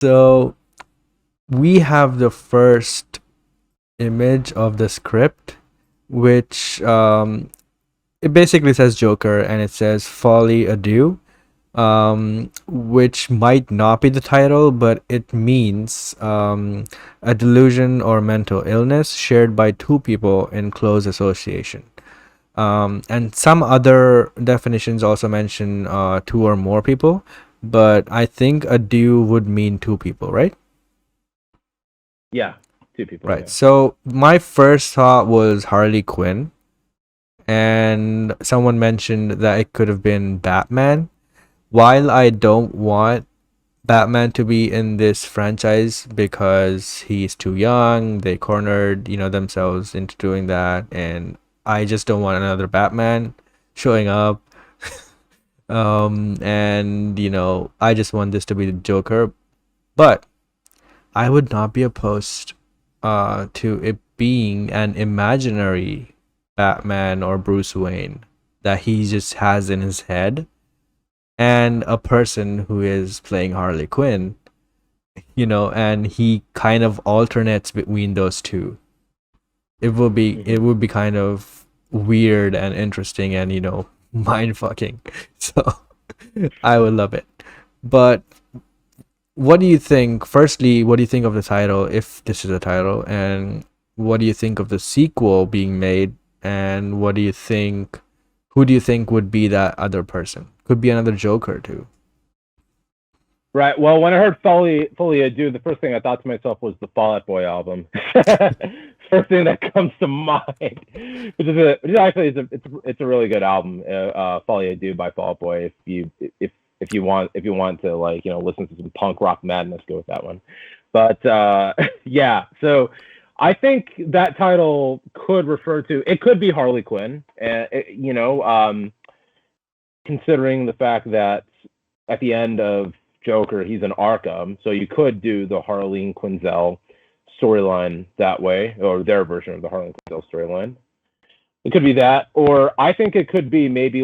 So we have the first image of the script, which it basically says Joker and it says Folie Adieu, which might not be the title, but it means a delusion or mental illness shared by two people in close association. And some other definitions also mention two or more people, but I think a duo would mean two people, right? Yeah, two people. Right. Yeah. So my first thought was Harley Quinn, and someone mentioned that it could have been Batman. While I don't want Batman to be in this franchise because he's too young, they cornered, themselves into doing that, and I just don't want another Batman showing up. And I just want this to be the Joker, but I would not be opposed to it being an imaginary Batman or Bruce Wayne that he just has in his head, and a person who is playing Harley Quinn, and he kind of alternates between those two. It would be kind of weird and interesting and mind fucking. So I would love it. But what do you think? Firstly, what do you think of the title, if this is a title, and what do you think of the sequel being made? And what do you think? Who do you think would be that other person? Could be another Joker too. Right. Well, when I heard Folie Adieu, the first thing I thought to myself was the Fall Out Boy album. First thing that comes to mind, which actually it's a really good album. Folie Adieu by Fall Out Boy. If you want to listen to some punk rock madness, go with that one. But yeah, so I think that title could refer to, it could be Harley Quinn, considering the fact that at the end of Joker, he's in Arkham, so you could do the Harleen Quinzel storyline that way, or their version of the Harleen Quinzel storyline. It could be that, or I think it could be maybe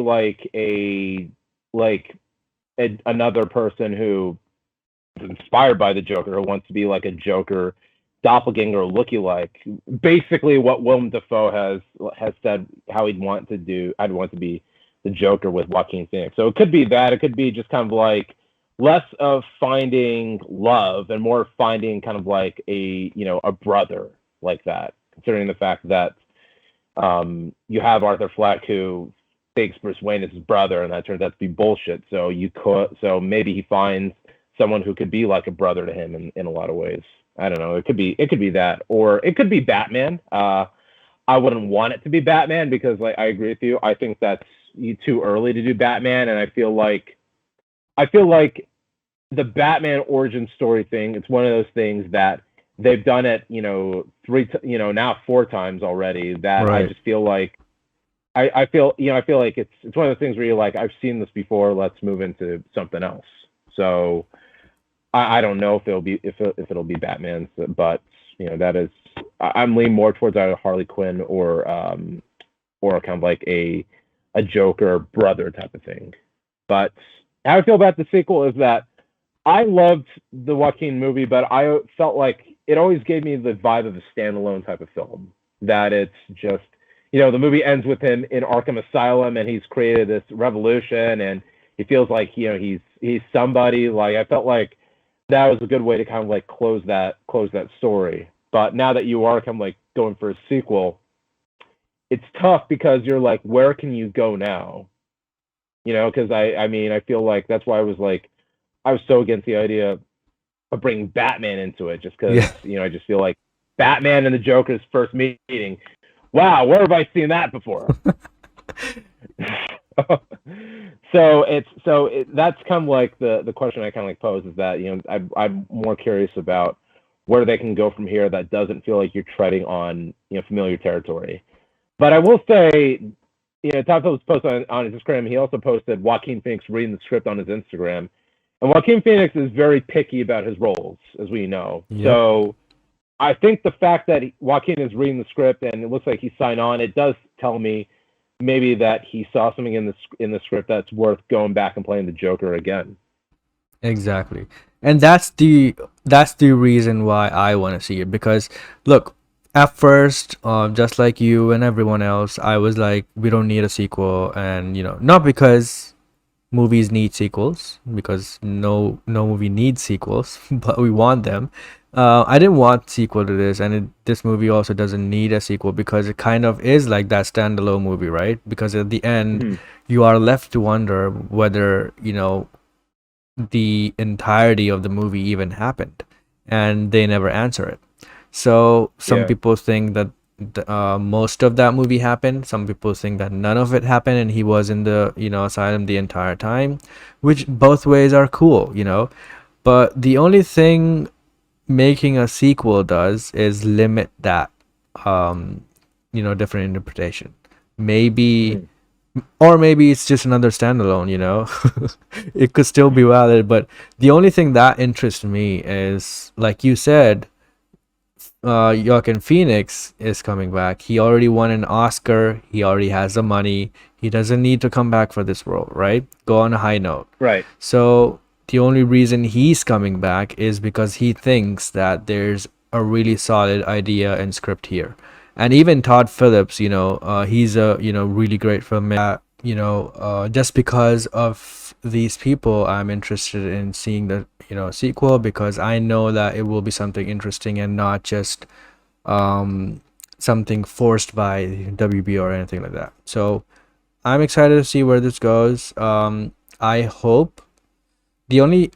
another person who is inspired by the Joker, who wants to be like a Joker doppelganger looky-like. Basically, what Willem Dafoe has said how I'd want to be the Joker with Joaquin Phoenix. So it could be that. It could be just kind of like less of finding love and more finding kind of like a brother like that, considering the fact that you have Arthur Fleck who thinks Bruce Wayne is his brother, and that turns out to be bullshit. So maybe he finds someone who could be like a brother to him in a lot of ways. I don't know. It could be that, or it could be Batman. I wouldn't want it to be Batman because, like, I agree with you. I think that's too early to do Batman, and I feel like the Batman origin story thing, it's one of those things that they've done it, now 4 times already, that right. I just feel like I feel like it's one of those things where you're like, I've seen this before, let's move into something else. So I don't know if it'll be Batman, but that is, I'm leaning more towards either Harley Quinn or kind of like a Joker brother type of thing. But how I feel about the sequel is that I loved the Joaquin movie, but I felt like it always gave me the vibe of a standalone type of film. That it's just, the movie ends with him in Arkham Asylum, and he's created this revolution, and he feels like he's somebody. Like, I felt like that was a good way to kind of like close that story. But now that you are kind of like going for a sequel, it's tough because you're like, where can you go now? Because I feel like that's why I was so against the idea of bringing Batman into it, just because, I just feel like Batman and the Joker's first meeting. Wow, where have I seen that before? That's kind of like the question I kind of like pose is that, I'm more curious about where they can go from here that doesn't feel like you're treading on, familiar territory. But I will say, Todd Phillips posted on his Instagram, he also posted Joaquin Phoenix reading the script on his Instagram. And Joaquin Phoenix is very picky about his roles, as we know. Yep. So I think the fact that Joaquin is reading the script and it looks like he signed on, it does tell me maybe that he saw something in the script that's worth going back and playing the Joker again. Exactly. And that's the reason why I want to see it, because look, at first, just like you and everyone else, I was like, we don't need a sequel, and not because movies need sequels, because no movie needs sequels, but we want them. I didn't want sequel to this, and this movie also doesn't need a sequel because it kind of is like that standalone movie, right? Because at the end, Mhm. you are left to wonder whether the entirety of the movie even happened, and they never answer it. So some Yeah. people think that most of that movie happened. Some people think that none of it happened, and he was in the asylum the entire time, which both ways are cool. But the only thing making a sequel does is limit that different interpretation. Maybe, Mhm. or maybe it's just another standalone. It could still be valid, but the only thing that interests me is, like you said, Joaquin Phoenix is coming back. He already won an Oscar. He already has the money. He doesn't need to come back for this role, right? Go on a high note. Right. So the only reason he's coming back is because he thinks that there's a really solid idea and script here. And even Todd Phillips, he's a really great filmmaker. Just because of these people, I'm interested in seeing the sequel, because I know that it will be something interesting and not just um something forced by WB or anything like that. So I'm excited to see where this goes. I hope the only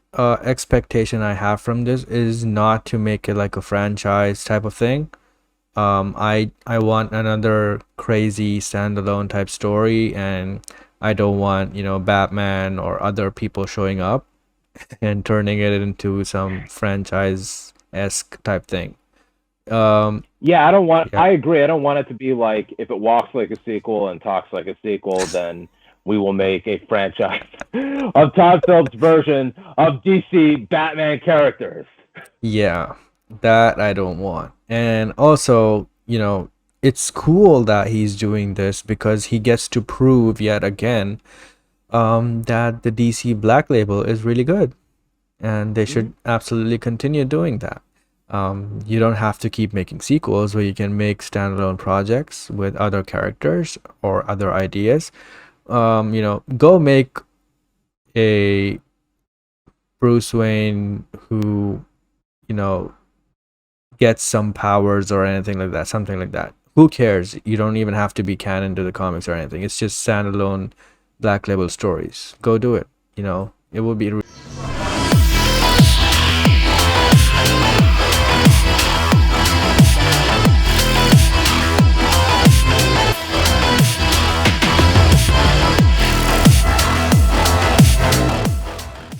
expectation I have from this is not to make it like a franchise type of thing. I want another crazy standalone type story, and I don't want Batman or other people showing up and turning it into some franchise esque type thing. Um, Yeah, I don't want. yeah, I agree. I don't want it to be like if it walks like a sequel and talks like a sequel, then we will make a franchise of Todd Phillips' version of DC Batman characters. yeah, that I don't want. And also, it's cool that he's doing this because he gets to prove yet again that the DC Black Label is really good, and they Hmm. should absolutely continue doing that. You don't have to keep making sequels where you can make standalone projects with other characters or other ideas. Go make a Bruce Wayne who, you know, gets some powers or anything like that, something like that. Who cares? You don't even have to be canon to the comics or anything. It's just standalone Black Label stories. Go do it. It will be